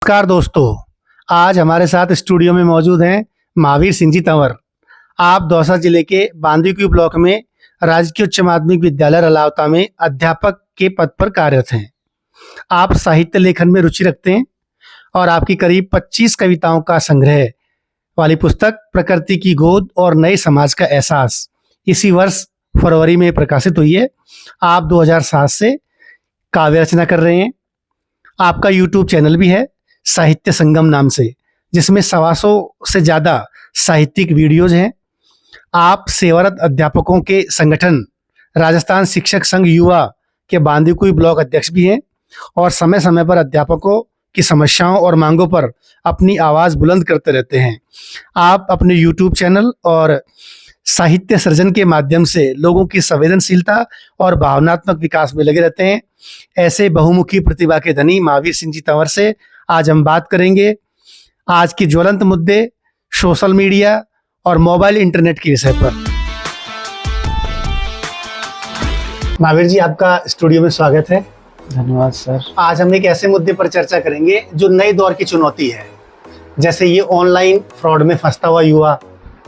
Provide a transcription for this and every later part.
नमस्कार दोस्तों, आज हमारे साथ स्टूडियो में मौजूद हैं महावीर सिंह जी तंवर। आप दौसा जिले के बांदीकुई ब्लॉक में राजकीय उच्च माध्यमिक विद्यालय रलावता में अध्यापक के पद पर कार्यरत हैं। आप साहित्य लेखन में रुचि रखते हैं और आपकी करीब 25 कविताओं का संग्रह वाली पुस्तक प्रकृति की गोद और नए समाज का एहसास इसी वर्ष फरवरी में प्रकाशित हुई है। आप 2007 से काव्य रचना कर रहे हैं। आपका यूट्यूब चैनल भी है साहित्य संगम नाम से, जिसमें 125 से ज़्यादा साहित्यिक वीडियोज हैं। आप सेवारत अध्यापकों के संगठन राजस्थान शिक्षक संघ युवा के बांदीकुई ब्लॉक अध्यक्ष भी हैं और समय समय पर अध्यापकों की समस्याओं और मांगों पर अपनी आवाज़ बुलंद करते रहते हैं। आप अपने यूट्यूब चैनल और साहित्य सृजन के माध्यम से लोगों की संवेदनशीलता और भावनात्मक विकास में लगे रहते हैं। ऐसे बहुमुखी प्रतिभा के धनी महावीर सिंह जी तंवर से आज हम बात करेंगे आज की ज्वलंत मुद्दे, सोशल मीडिया और मोबाइल इंटरनेट के विषय पर। महावीर जी, आपका स्टूडियो में स्वागत है। धन्यवाद सर। आज हम एक ऐसे मुद्दे पर चर्चा करेंगे जो नए दौर की चुनौती है, जैसे ये ऑनलाइन फ्रॉड में फंसता हुआ युवा,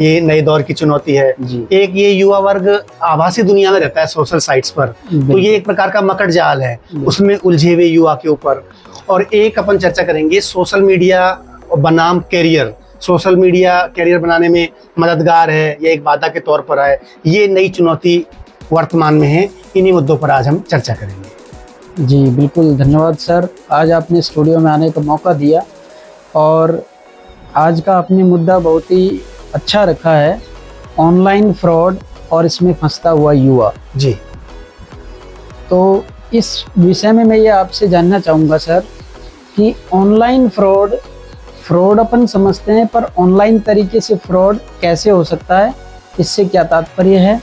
ये नए दौर की चुनौती है। एक ये युवा वर्ग आभासी दुनिया में रहता है सोशल साइट्स पर, तो ये एक प्रकार का मकड़ जाल है, उसमें उलझे हुए युवा के ऊपर। और एक अपन चर्चा करेंगे सोशल मीडिया बनाम कैरियर, सोशल मीडिया कैरियर बनाने में मददगार है या एक बाधा के तौर पर है, ये नई चुनौती वर्तमान में है। इन्हीं मुद्दों पर आज हम चर्चा करेंगे। जी बिल्कुल, धन्यवाद सर। आज आपने स्टूडियो में आने का मौका दिया और आज का आपने मुद्दा बहुत ही अच्छा रखा है, ऑनलाइन फ्रॉड और इसमें फंसता हुआ युवा। जी, तो इस विषय में मैं ये आपसे जानना चाहूँगा सर कि ऑनलाइन फ्रॉड अपन समझते हैं, पर ऑनलाइन तरीके से फ्रॉड कैसे हो सकता है, इससे क्या तात्पर्य है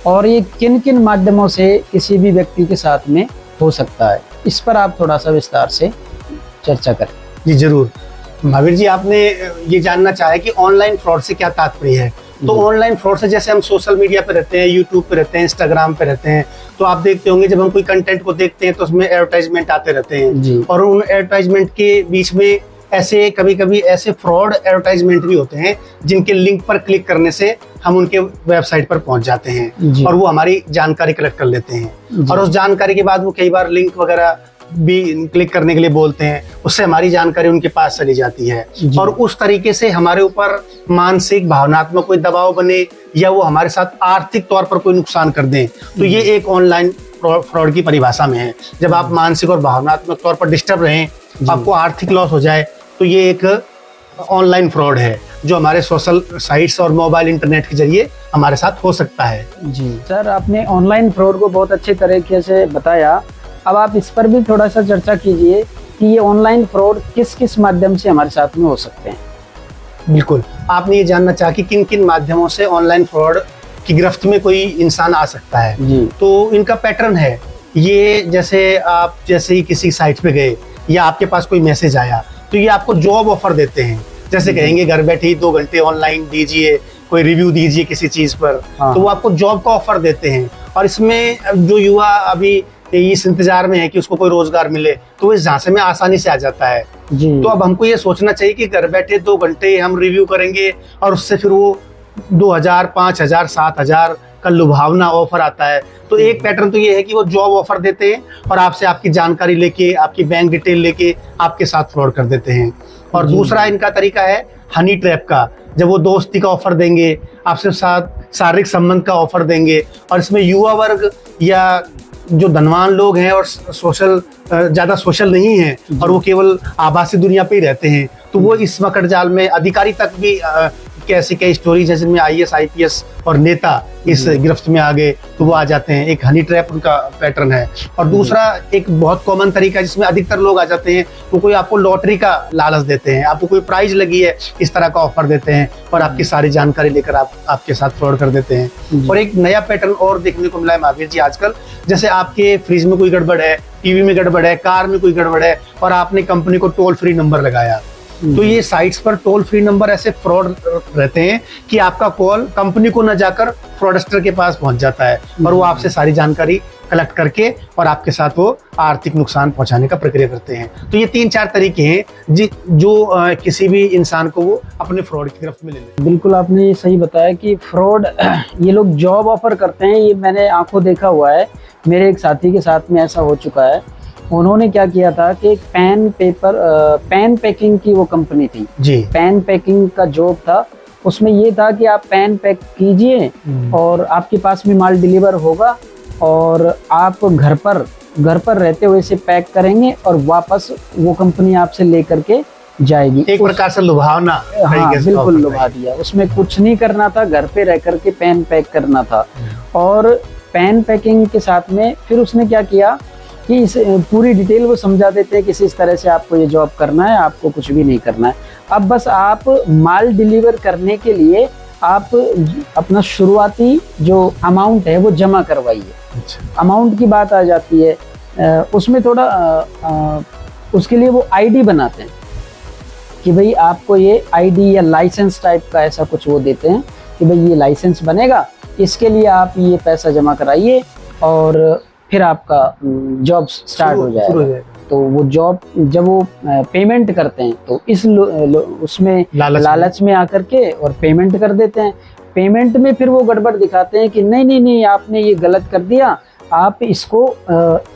और ये किन किन माध्यमों से किसी भी व्यक्ति के साथ में हो सकता है, इस पर आप थोड़ा सा विस्तार से चर्चा करें। जी जरूर। महावीर जी, आपने ये जानना चाहा कि ऑनलाइन फ्रॉड से क्या तात्पर्य है। तो ऑनलाइन फ्रॉड से, जैसे हम सोशल मीडिया पे रहते हैं, यूट्यूब पे रहते हैं, इंस्टाग्राम पे रहते हैं, तो आप देखते होंगे जब हम कोई कंटेंट को देखते हैं तो उसमें एडवर्टाइजमेंट आते रहते हैं और उन एडवर्टाइजमेंट के बीच में ऐसे कभी कभी ऐसे फ्रॉड एडवर्टाइजमेंट भी होते हैं जिनके लिंक पर क्लिक करने से हम उनके वेबसाइट पर पहुंच जाते हैं और वो हमारी जानकारी कलेक्ट कर लेते हैं और उस जानकारी के बाद वो कई बार लिंक वगैरह भी क्लिक करने के लिए बोलते हैं, उससे हमारी जानकारी उनके पास चली जाती है और उस तरीके से हमारे ऊपर मानसिक भावनात्मक कोई दबाव बने या वो हमारे साथ आर्थिक तौर पर कोई नुकसान कर दें, तो ये एक ऑनलाइन फ्रॉड की परिभाषा में है। जब आप मानसिक और भावनात्मक तौर पर डिस्टर्ब रहें, आपको आर्थिक लॉस हो जाए, तो ये एक ऑनलाइन फ्रॉड है जो हमारे सोशल साइट्स और मोबाइल इंटरनेट के जरिए हमारे साथ हो सकता है। जी सर, आपने ऑनलाइन फ्रॉड को बहुत अच्छे तरीके से बताया। अब आप इस पर भी थोड़ा सा चर्चा कीजिए कि ये ऑनलाइन फ्रॉड किस किस माध्यम से हमारे साथ में हो सकते हैं। बिल्कुल, आपने ये जानना चाहा कि किन किन माध्यमों से ऑनलाइन फ्रॉड की गिरफ्त में कोई इंसान आ सकता है। जी। तो इनका पैटर्न है ये, जैसे आप जैसे ही किसी साइट पे गए या आपके पास कोई मैसेज आया तो ये आपको जॉब ऑफर देते हैं। जैसे कहेंगे घर बैठे ही 2 घंटे ऑनलाइन दीजिए, कोई रिव्यू दीजिए किसी चीज पर, तो वो आपको जॉब का ऑफर देते हैं। और इसमें जो युवा अभी इस इंतजार में है कि उसको कोई रोजगार मिले, तो इस झांसे में आसानी से आ जाता है। तो अब हमको ये सोचना चाहिए कि घर बैठे 2 घंटे हम रिव्यू करेंगे और उससे फिर वो 2000, 5000, 7000 का लुभावना ऑफर आता है। तो एक पैटर्न तो ये है कि वो जॉब ऑफर देते हैं और आपसे आपकी जानकारी लेके, आपकी बैंक डिटेल लेके आपके साथ फ्रॉड कर देते हैं। और दूसरा इनका तरीका है हनी ट्रैप का, जब वो दोस्ती का ऑफर देंगे, आपसे साथ शारीरिक संबंध का ऑफर देंगे और इसमें युवा वर्ग या जो धनवान लोग हैं और ज़्यादा सोशल नहीं हैं और वो केवल आभासी दुनिया पे ही रहते हैं, तो वो इस मकड़ जाल में, अधिकारी तक भी कैसी कई स्टोरीज है जिनमें IAS, IPS और नेता इस गिरफ्त में आ गए, तो वो आ जाते हैं। एक हनी ट्रैप उनका पैटर्न है। और दूसरा एक बहुत कॉमन तरीका जिसमें अधिकतर लोग आ जाते हैं, वो कोई आपको लॉटरी का लालच देते हैं, आपको कोई प्राइज लगी है, इस तरह का ऑफर देते हैं और आपकी सारी जानकारी लेकर आपके साथ फ्रॉड कर देते हैं। और एक नया पैटर्न और देखने को मिला है महावीर जी आजकल, जैसे आपके फ्रिज में कोई गड़बड़ है, टीवी में गड़बड़ है, कार में कोई गड़बड़ है और आपने कंपनी को टोल फ्री नंबर लगाया, तो ये साइट्स पर टोल फ्री नंबर ऐसे फ्रॉड रहते हैं कि आपका कॉल कंपनी को न जाकर फ्रॉडस्टर के पास पहुंच जाता है और वो आपसे सारी जानकारी कलेक्ट करके और आपके साथ वो आर्थिक नुकसान पहुंचाने का प्रक्रिया करते हैं। तो ये 3-4 तरीके हैं जो किसी भी इंसान को वो अपने फ्रॉड की गिरफ्त में ले लेते हैं। बिल्कुल आपने ये सही बताया कि फ्रॉड ये लोग जॉब ऑफर करते हैं, ये मैंने आंखों देखा हुआ है। मेरे एक साथी के साथ में ऐसा हो चुका है। उन्होंने क्या किया था कि एक पेन पैकिंग की वो कंपनी थी जी। पेन पैकिंग का जॉब था। उसमें ये था कि आप पेन पैक कीजिए और आपके पास में माल डिलीवर होगा और आप घर पर रहते हुए इसे पैक करेंगे और वापस वो कंपनी आपसे लेकर के जाएगी। एक प्रकार से लुभावना। हाँ बिल्कुल लुभा दिया। उसमें कुछ नहीं करना था, घर पे रह करके पेन पैक करना था। और पेन पैकिंग के साथ में फिर उसने क्या किया कि इस पूरी डिटेल वो समझा देते हैं कि इस तरह से आपको ये जॉब करना है, आपको कुछ भी नहीं करना है। अब बस आप माल डिलीवर करने के लिए आप अपना शुरुआती जो अमाउंट है वो जमा करवाइए। अच्छा। अमाउंट की बात आ जाती है, उसमें थोड़ा उसके लिए वो आईडी बनाते हैं कि भाई आपको ये आईडी या लाइसेंस टाइप का ऐसा कुछ वो देते हैं कि भाई ये लाइसेंस बनेगा, इसके लिए आप ये पैसा जमा कराइए और फिर आपका जॉब स्टार्ट हो जाएगा। तो वो जॉब जब वो पेमेंट करते हैं तो इस उसमें लालच में आकर के और पेमेंट कर देते हैं। पेमेंट में फिर वो गड़बड़ दिखाते हैं कि नहीं आपने ये गलत कर दिया, आप इसको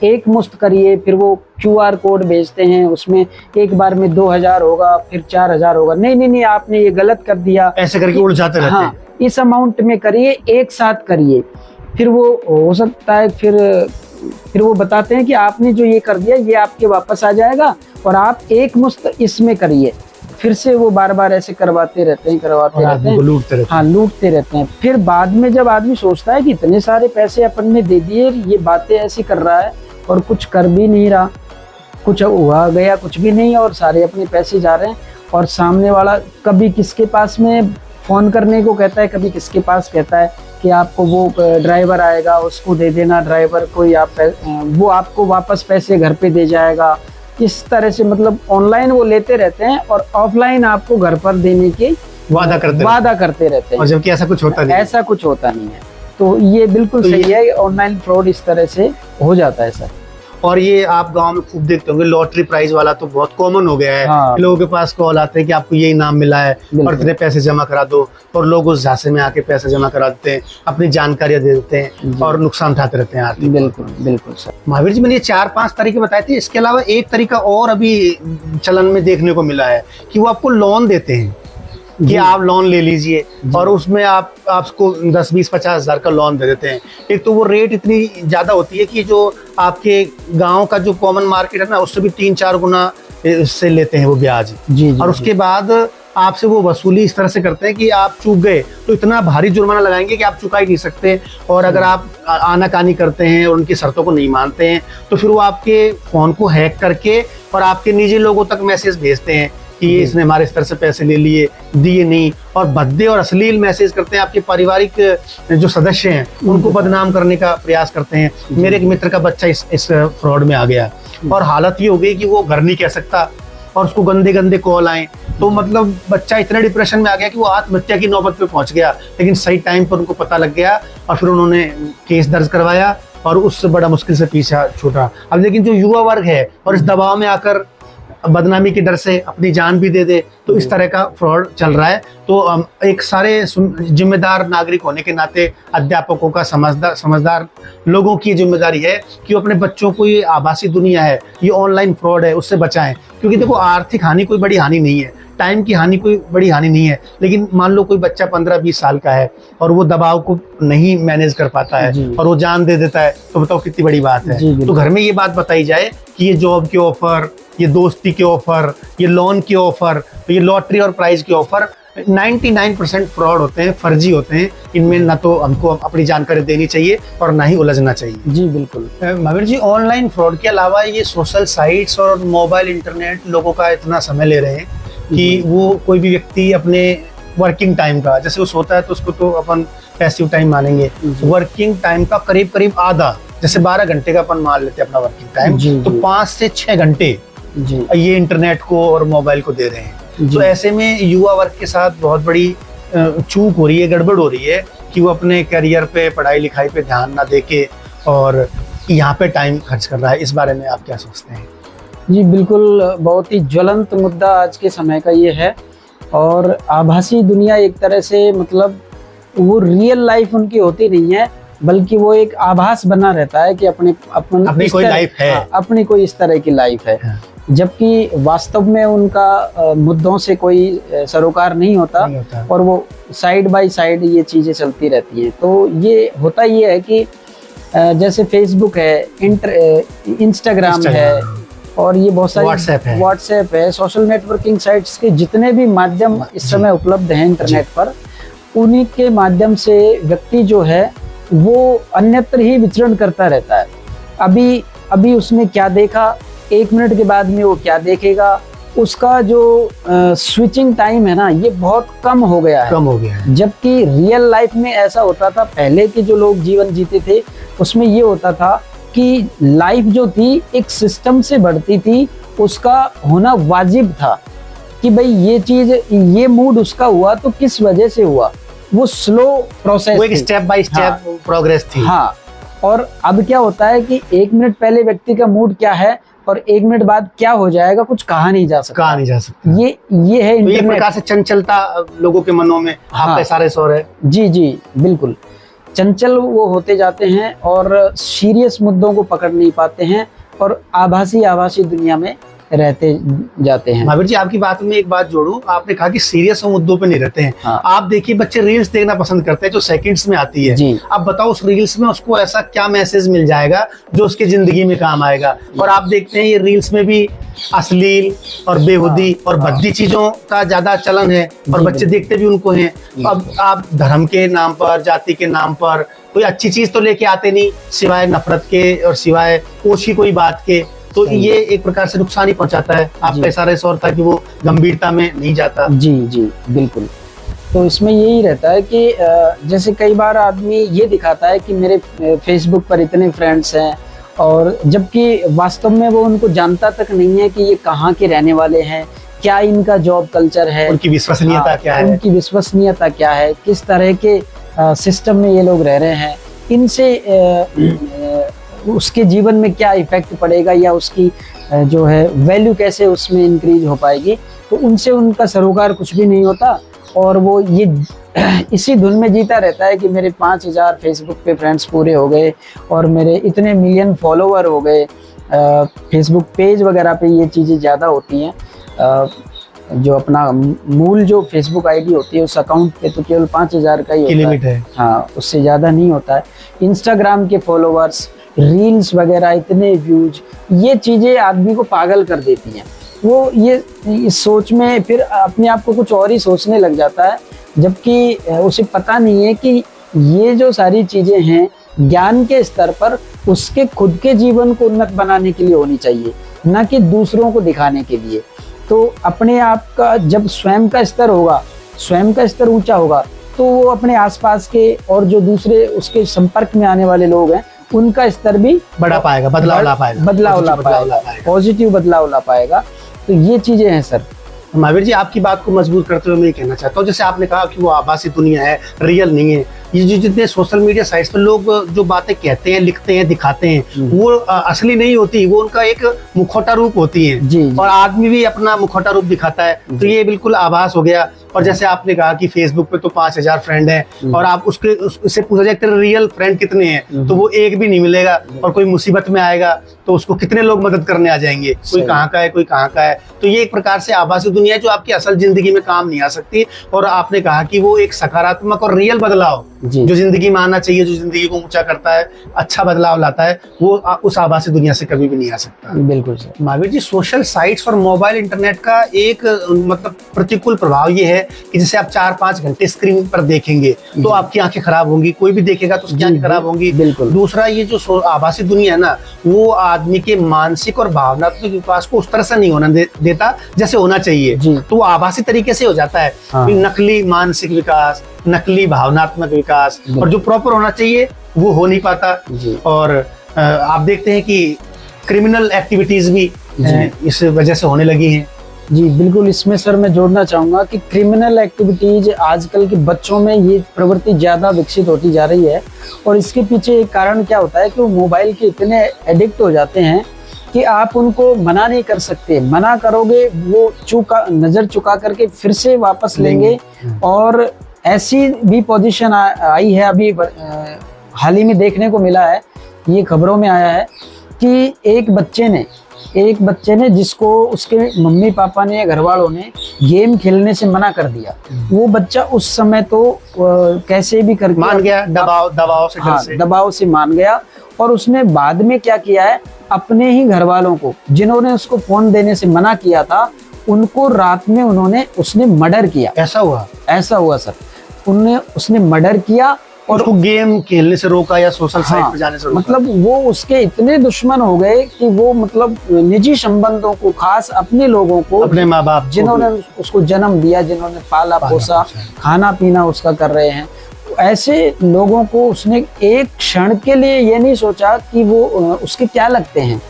एक मुश्त करिए। फिर वो QR कोड भेजते हैं, उसमें एक बार में 2000 होगा, फिर 4000 होगा। नहीं आपने ये गलत कर दिया, ऐसे करके उलझाते रहते हैं। हाँ, इस अमाउंट में करिए, एक साथ करिए। फिर वो हो सकता है फिर वो बताते हैं कि आपने जो ये कर दिया ये आपके वापस आ जाएगा और आप एक मुश्त इसमें करिए। फिर से वो बार ऐसे करवाते रहते हैं लूटते रहते हैं। फिर बाद में जब आदमी सोचता है कि इतने सारे पैसे अपन ने दे दिए, ये बातें ऐसी कर रहा है और कुछ कर भी नहीं रहा, कुछ हुआ गया कुछ भी नहीं और सारे अपने पैसे जा रहे हैं। और सामने वाला कभी किसके पास में फोन करने को कहता है, कभी किसके पास कहता है कि आपको वो ड्राइवर आएगा उसको दे देना, ड्राइवर को वो आपको वापस पैसे घर पे दे जाएगा। इस तरह से मतलब ऑनलाइन वो लेते रहते हैं और ऑफलाइन आपको घर पर देने के वादा करते रहते हैं, और जबकि ऐसा कुछ होता नहीं है। तो ये बिल्कुल तो सही है, ऑनलाइन फ्रॉड इस तरह से हो जाता है सर। और ये आप गांव में खूब देखते होंगे, लॉटरी प्राइज वाला तो बहुत कॉमन हो गया है। हाँ। लोगों के पास कॉल आते हैं कि आपको ये इनाम मिला है और इतने पैसे जमा करा दो, और लोग उस झांसे में आके पैसे जमा करा देते हैं, अपनी जानकारियां दे देते हैं और नुकसान उठाते रहते हैं आर्थिक। बिल्कुल सर। महावीर जी, मैंने ये 4-5 तरीके बताए थे। इसके अलावा एक तरीका और अभी चलन में देखने को मिला है कि वो आपको लोन देते हैं कि आप लोन ले लीजिए और उसमें आपको 10, 20, 50 हजार का लोन दे देते हैं। एक तो वो रेट इतनी ज्यादा होती है कि जो आपके गांव का जो कॉमन मार्केट है ना, उससे भी 3-4 गुना से लेते हैं वो ब्याज। और उसके बाद आपसे वो वसूली इस तरह से करते हैं कि आप चूक गए तो इतना भारी जुर्माना लगाएंगे कि आप चुका ही नहीं सकते। और अगर आप आनाकानी करते हैं और उनकी शर्तों को नहीं मानते हैं तो फिर वो आपके फोन को हैक करके और आपके निजी लोगों तक मैसेज भेजते हैं कि ये इसने हमारे इस तरह से पैसे ले लिए, दिए नहीं, और भद्दे और अश्लील मैसेज करते हैं। आपके पारिवारिक जो सदस्य हैं उनको बदनाम करने का प्रयास करते हैं। मेरे एक मित्र का बच्चा इस फ्रॉड में आ गया और हालत ये हो गई कि वो घर नहीं कह सकता और उसको गंदे कॉल आए। तो मतलब बच्चा इतने डिप्रेशन में आ गया कि वो आत्महत्या की नौबत पे पहुंच गया। लेकिन सही टाइम पर उनको पता लग गया और फिर उन्होंने केस दर्ज करवाया और उससे बड़ा मुश्किल से पीछा छूटा। अब लेकिन जो युवा वर्ग है और इस दबाव में आकर बदनामी के डर से अपनी जान भी दे दे, तो इस तरह का फ्रॉड चल रहा है। तो एक सारे जिम्मेदार नागरिक होने के नाते अध्यापकों का, समझदार लोगों की जिम्मेदारी है कि वो अपने बच्चों को ये आभासी दुनिया है, ये ऑनलाइन फ्रॉड है, उससे बचाएं। क्योंकि देखो, आर्थिक हानि कोई बड़ी हानि नहीं है, टाइम की हानि कोई बड़ी हानि नहीं है। लेकिन मान लो कोई बच्चा 15-20 साल का है और वो दबाव को नहीं मैनेज कर पाता है और वो जान दे देता है, तो बताओ कितनी बड़ी बात है। तो घर में ये बात बताई जाए कि ये जॉब के ऑफर, ये दोस्ती के ऑफर, ये लोन के ऑफर, तो ये लॉटरी और प्राइज के ऑफर 99% फ्रॉड होते हैं, फर्जी होते हैं। इनमें ना तो हमको अपनी जानकारी देनी चाहिए और ना ही उलझना चाहिए। जी बिल्कुल। महावीर जी, ऑनलाइन फ्रॉड के अलावा ये सोशल साइट्स और मोबाइल इंटरनेट लोगों का इतना समय ले रहे हैं कि वो कोई भी व्यक्ति अपने वर्किंग टाइम का, जैसे वो सोता है तो उसको तो अपन पैसिव टाइम मानेंगे, वर्किंग टाइम का करीब आधा, जैसे 12 घंटे का अपन मान लेते हैं अपना वर्किंग टाइम, तो 5 से 6 घंटे ये इंटरनेट को और मोबाइल को दे रहे हैं। तो ऐसे में युवा वर्ग के साथ बहुत बड़ी चूक हो रही है, गड़बड़ हो रही है कि वो अपने करियर पे, पढ़ाई लिखाई पे ध्यान ना देके और यहाँ पे टाइम खर्च कर रहा है, इस बारे में आप क्या सोचते हैं? जी बिल्कुल, बहुत ही ज्वलंत मुद्दा आज के समय का ये है। और आभासी दुनिया एक तरह से मतलब वो रियल लाइफ उनकी होती नहीं है, बल्कि वो एक आभास बना रहता है कि अपनी कोई लाइफ है। हाँ, अपनी कोई इस तरह की लाइफ है। हाँ। जबकि वास्तव में उनका मुद्दों से कोई सरोकार नहीं होता, और वो साइड बाय साइड ये चीजें चलती रहती हैं। तो ये होता ये है कि जैसे फेसबुक है, इंस्टाग्राम है, और ये बहुत सारी व्हाट्सएप है, सोशल नेटवर्किंग साइट्स के जितने भी माध्यम इस समय उपलब्ध हैं इंटरनेट पर, उन्हीं के माध्यम से व्यक्ति जो है वो अन्यत्र ही विचरण करता रहता है। अभी उसने क्या देखा, 1 मिनट के बाद में वो क्या देखेगा, उसका जो स्विचिंग टाइम है ना, ये बहुत कम हो गया है। जबकि रियल लाइफ में ऐसा होता था, पहले के जो लोग जीवन जीते थे उसमें ये होता था कि लाइफ जो थी एक सिस्टम से बढ़ती थी, उसका होना वाजिब था कि भाई ये चीज, ये मूड उसका हुआ तो किस वजह से हुआ, वो स्लो प्रोसेस, वो एक स्टेप बाय स्टेप प्रोग्रेस थी। हाँ, और अब क्या होता है कि 1 मिनट पहले व्यक्ति का मूड क्या है और 1 मिनट बाद क्या हो जाएगा, कुछ कहा नहीं जा सकता। ये है तो ये प्रकार से चंचलता लोगों के मनों में हाँ, सारे सो रहे। जी बिल्कुल, चंचल वो होते जाते हैं और सीरियस मुद्दों को पकड़ नहीं पाते हैं और आभासी दुनिया में रहते जाते हैं। महावीर जी, आपकी बात में एक बात जोड़ूं, आपने कहा कि सीरियस मुद्दों पे नहीं रहते हैं। हाँ। आप देखिए, बच्चे रील्स देखना पसंद करते हैं जो सेकंड्स में आती है। अब बताओ उस रील्स में उसको ऐसा क्या मैसेज मिल जाएगा जो उसकी जिंदगी में काम आएगा। और आप देखते हैं ये रील्स में भी अश्लील और बेहुदी और भद्दी चीजों का ज्यादा चलन है, और बच्चे देखते भी उनको हैं। अब आप धर्म के नाम पर, जाति के नाम पर कोई अच्छी चीज तो लेके आते नहीं, सिवाय नफरत के और सिवाय ओछी कोई बात के। तो ये एक प्रकार से नुकसान ही पहुंचाता है। आपका इशारा और था कि वो गंभीरता में नहीं जाता। जी बिल्कुल। तो इसमें यही रहता है कि जैसे कई बार आदमी ये दिखाता है कि मेरे फेसबुक पर इतने फ्रेंड्स हैं, और जबकि वास्तव में वो उनको जानता तक नहीं है कि ये कहाँ के रहने वाले हैं, क्या इनका जॉब कल्चर है, उनकी विश्वसनीयता क्या है, किस तरह के सिस्टम में ये लोग रह रहे हैं, इनसे उसके जीवन में क्या इफेक्ट पड़ेगा, या उसकी जो है वैल्यू कैसे उसमें इंक्रीज हो पाएगी। तो उनसे उनका सरोकार कुछ भी नहीं होता, और वो ये इसी धुन में जीता रहता है कि मेरे 5000 फेसबुक पे फ्रेंड्स पूरे हो गए और मेरे इतने मिलियन फॉलोवर हो गए। फेसबुक पेज वगैरह पे ये चीज़ें ज़्यादा होती हैं। जो अपना मूल जो फेसबुक आईडी होती है उस अकाउंट पे तो केवल 5000 का ही होता लिमिट है। हाँ, उससे ज़्यादा नहीं होता है। इंस्टाग्राम के फॉलोवर्स, रील्स वगैरह, इतने व्यूज, ये चीज़ें आदमी को पागल कर देती हैं। वो ये इस सोच में फिर अपने आप को कुछ और ही सोचने लग जाता है, जबकि उसे पता नहीं है कि ये जो सारी चीज़ें हैं ज्ञान के स्तर पर उसके खुद के जीवन को उन्नत बनाने के लिए होनी चाहिए, ना कि दूसरों को दिखाने के लिए। तो अपने आप का जब स्वयं का स्तर होगा, स्वयं का स्तर ऊंचा होगा, तो वो अपने आसपास के और जो दूसरे उसके संपर्क में आने वाले लोग हैं उनका स्तर भी बढ़ा पाएगा, बदलाव ला पाएगा, पॉजिटिव बदलाव ला पाएगा। तो ये चीजें हैं सर। महावीर जी, आपकी बात को मजबूत करते हुए मैं ये कहना चाहता हूँ, जैसे आपने कहा कि वो आभासी दुनिया है, रियल नहीं है। ये जो जितने सोशल मीडिया साइट्स पर लोग जो बातें कहते हैं, लिखते हैं, दिखाते हैं, वो असली नहीं होती, वो उनका एक मुखौटा रूप होती है। जी। और आदमी भी अपना मुखौटा रूप दिखाता है, तो ये बिल्कुल आभास हो गया। और जैसे आपने कहा कि फेसबुक पे तो 5000 फ्रेंड हैं, और आप उससे पूछा जाए तेरे रियल फ्रेंड कितने हैं, तो वो एक भी नहीं मिलेगा। और कोई मुसीबत में आएगा तो उसको कितने लोग मदद करने आ जाएंगे, कोई कहाँ का है, कोई कहाँ का है। तो ये एक प्रकार से आभासी दुनिया है जो आपकी असल जिंदगी में काम नहीं आ सकती। और आपने कहा कि वो एक सकारात्मक और रियल बदलाव जो जिंदगी में आना चाहिए, जो जिंदगी को ऊंचा करता है, अच्छा बदलाव लाता है, वो उस आभासी दुनिया से कभी भी नहीं आ सकता। बिल्कुल sir. Mahavir ji, social sites और मोबाइल इंटरनेट का एक मतलब प्रतिकूल प्रभाव ये है कि जैसे आप 4-5 घंटे स्क्रीन पर देखेंगे तो आपकी आंखें खराब होंगी, कोई भी देखेगा तो उसकी आंखें खराब होंगी। दूसरा, ये जो आभासी दुनिया है ना, वो आदमी के मानसिक और भावनात्मक विकास को उस तरह से नहीं होना देता जैसे होना चाहिए। तो वो आभासी तरीके से हो जाता है। नकली मानसिक विकास, नकली भावनात्मक विकास, और जो प्रॉपर होना चाहिए वो हो नहीं पाता। और आप देखते हैं कि क्रिमिनल एक्टिविटीज भी इस वजह से होने लगी हैं। जी बिल्कुल, इसमें सर मैं जोड़ना चाहूंगा कि क्रिमिनल एक्टिविटीज आजकल के बच्चों में ये प्रवृत्ति ज्यादा विकसित होती जा रही है। और इसके पीछे एक कारण क्या होता है कि वो मोबाइल के इतने एडिक्ट हो जाते हैं कि आप उनको मना नहीं कर सकते। मना करोगे वो नजर चुका करके फिर से वापस लेंगे। और ऐसी भी पोजीशन आई है अभी हाल ही में देखने को मिला है, ये खबरों में आया है कि एक बच्चे ने जिसको उसके मम्मी पापा ने या घर वालों ने गेम खेलने से मना कर दिया, वो बच्चा उस समय तो कैसे भी करके मान गया, दबाव से, हाँ, दबाव से मान गया। और उसने बाद में क्या किया है, अपने ही घर वालों को जिन्होंने उसको फोन देने से मना किया था, उनको रात में उसने मर्डर किया। ऐसा हुआ सर, उसने मर्डर किया और उसको गेम खेलने से रोका या सोशल साइट पर जाने से रोका। मतलब वो उसके इतने दुश्मन हो गए कि वो मतलब निजी संबंधों को, खास अपने लोगों को, अपने माँ बाप जिन्होंने उसको जन्म दिया, जिन्होंने पाला पोसा, खाना पीना उसका कर रहे हैं, ऐसे लोगों को उसने एक क्षण के लिए ये नहीं सोचा कि वो उसके क्या लगते हैं,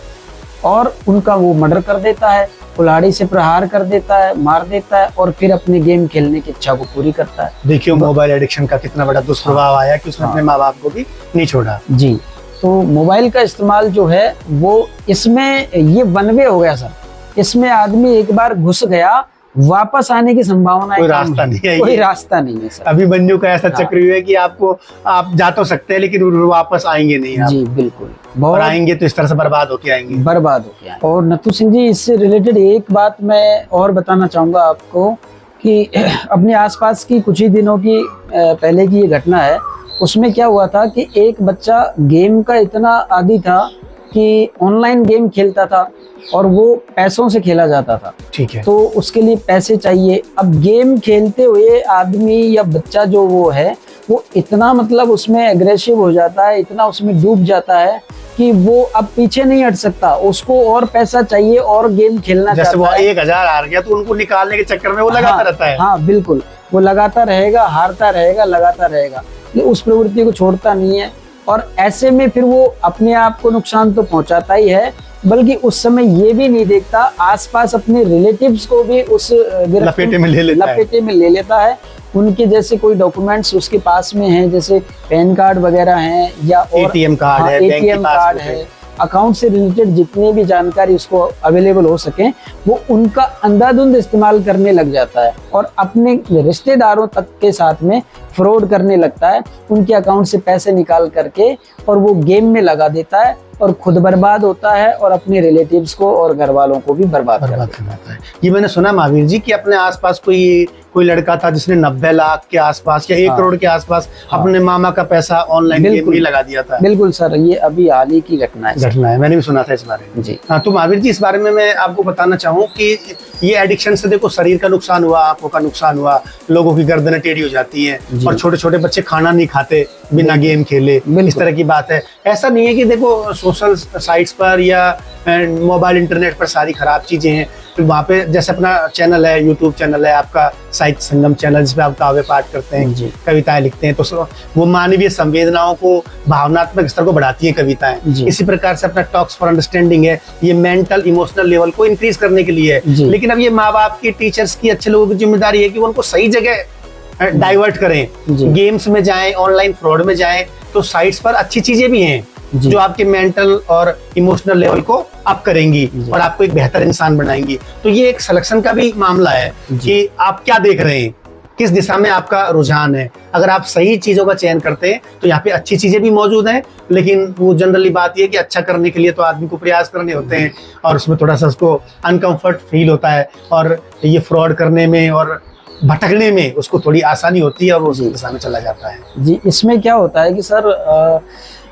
और उनका वो मर्डर कर देता है, कुल्हाड़ी से प्रहार कर देता है, मार देता है, और फिर अपने गेम खेलने की इच्छा को पूरी करता है। देखिए मोबाइल एडिक्शन का कितना बड़ा दुष्प्रभाव आया कि उसने अपने माँ बाप को भी नहीं छोड़ा। जी, तो मोबाइल का इस्तेमाल जो है वो इसमें ये वन वे हो गया सर। इसमें आदमी एक बार घुस गया, वापस आने की संभावना कोई रास्ता नहीं है, कोई रास्ता नहीं है सर। अभिमन्यु का ऐसा चक्रव्यूह है कि आप जा तो सकते हैं लेकिन वापस आएंगे नहीं आप। जी बिल्कुल, और आएंगे तो इस तरह से बर्बाद होके आएंगे। और नथु सिंह जी, इससे रिलेटेड एक बात मैं और बताना चाहूंगा आपको कि अपने आसपास की कुछ ही दिनों की पहले की ये घटना है। उसमें क्या हुआ था कि एक बच्चा गेम का इतना आदी था कि ऑनलाइन गेम खेलता था और वो पैसों से खेला जाता था। ठीक है। तो उसके लिए पैसे चाहिए। अब गेम खेलते हुए आदमी या बच्चा जो वो है, वो इतना मतलब उसमें एग्रेसिव हो जाता है, इतना उसमें डूब जाता है कि वो अब पीछे नहीं हट सकता, उसको और पैसा चाहिए और गेम खेलना चाहता है। जैसे वो 1000 हार गया तो उनको निकालने के चक्कर में वो लगाता रहता है। हाँ बिल्कुल, वो लगाता रहेगा, हारता रहेगा, लगाता रहेगा, उस प्रवृत्ति को छोड़ता नहीं है। और ऐसे में फिर वो अपने आप को नुकसान तो पहुंचाता ही है, बल्कि उस समय ये भी नहीं देखता, आसपास अपने रिलेटिव्स को भी उस लपेटे में ले लेता है। उनके जैसे कोई डॉक्यूमेंट्स उसके पास में हैं, जैसे पैन कार्ड वगैरह हैं या और एटीएम कार्ड है, अकाउंट से रिलेटेड जितने भी जानकारी उसको अवेलेबल हो सके, वो उनका अंधाधुंध इस्तेमाल करने लग जाता है और अपने रिश्तेदारों तक के साथ में फ्रॉड करने लगता है। उनके अकाउंट से पैसे निकाल करके और वो गेम में लगा देता है और खुद बर्बाद होता है और अपने रिलेटिव्स को और घर वालों को भी बर्बाद कर देता है। ये मैंने सुना महावीर जी कि अपने आसपास कोई लड़का था जिसने 90 लाख के आसपास या 1 करोड़ के आसपास अपने मामा का पैसा ऑनलाइन गेम में लगा दिया था। बिल्कुल सर, ये अभी हाल ही की घटना है, मैंने भी सुना था इस बारे में जी। हाँ, तो महावीर जी इस बारे में मैं आपको बताना चाहूँ कि ये एडिक्शन से देखो शरीर का नुकसान हुआ, आंखों का नुकसान हुआ, लोगों की गर्दनें टेढ़ी हो जाती हैं और छोटे छोटे बच्चे खाना नहीं खाते बिना गेम खेले, इस तरह की बात है। ऐसा नहीं है कि देखो सोशल साइट्स पर या मोबाइल इंटरनेट पर सारी खराब चीजें हैं, तो वहाँ पे जैसे अपना चैनल है, यूट्यूब चैनल है आपका साहित्य संगम चैनल, जिसपे आप काव्य पाठ करते हैं, कविताएं लिखते हैं, तो वो मानवीय संवेदनाओं को, भावनात्मक स्तर को बढ़ाती है कविताएं। इसी प्रकार से अपना टॉक्स फॉर अंडरस्टैंडिंग है, ये मेंटल इमोशनल लेवल को इंक्रीज करने के लिए है। लेकिन अब ये माँ बाप की, टीचर्स की, अच्छे लोगों की जिम्मेदारी है कि उनको सही जगह डाइवर्ट करें, गेम्स में जाएं, ऑनलाइन फ्रॉड में जाएं। तो साइट्स पर अच्छी चीजें भी हैं जो आपके मेंटल और इमोशनल लेवल को अप करेंगी और आपको एक बेहतर इंसान बनाएंगी। तो ये एक सिलेक्शन का भी मामला है कि आप क्या देख रहे हैं, किस दिशा में आपका रुझान है। अगर आप सही चीजों का चयन करते हैं तो यहाँ पे अच्छी चीजें भी मौजूद हैं, लेकिन वो जनरली बात ये कि अच्छा करने के लिए तो आदमी को प्रयास करने होते हैं और उसमें थोड़ा सा उसको अनकंफर्ट फील होता है और ये फ्रॉड करने में और भटकने में उसको थोड़ी आसानी होती है और वो उस दिशा में चला जाता है। जी, इसमें क्या होता है कि सर